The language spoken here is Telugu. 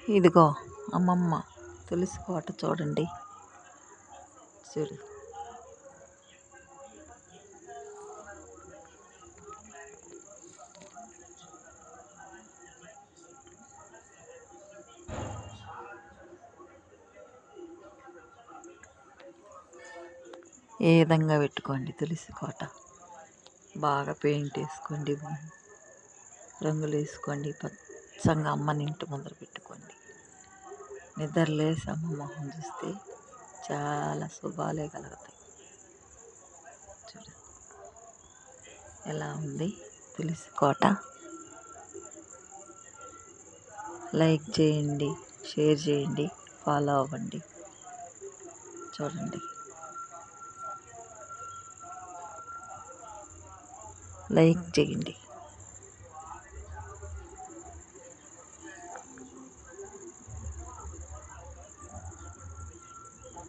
ఇదిగో అమ్మమ్మ తులసి కోట చూడండి. చూడు, ఏ విధంగా పెట్టుకోండి తులసి కోట. బాగా పెయింట్ వేసుకోండి, రంగులు వేసుకోండి, పచ్చంగా అమ్మని ఇంటి ముందర పెట్టుకోండి. నిద్ర లేసి అమ్మ మొహం చూస్తే చాలా శుభాలే కలుగుతాయి. చూడు ఎలా ఉంది తులసి కోట. లైక్ చేయండి, షేర్ చేయండి, ఫాలో అవ్వండి. చూడండి, లైక్ చేయండి.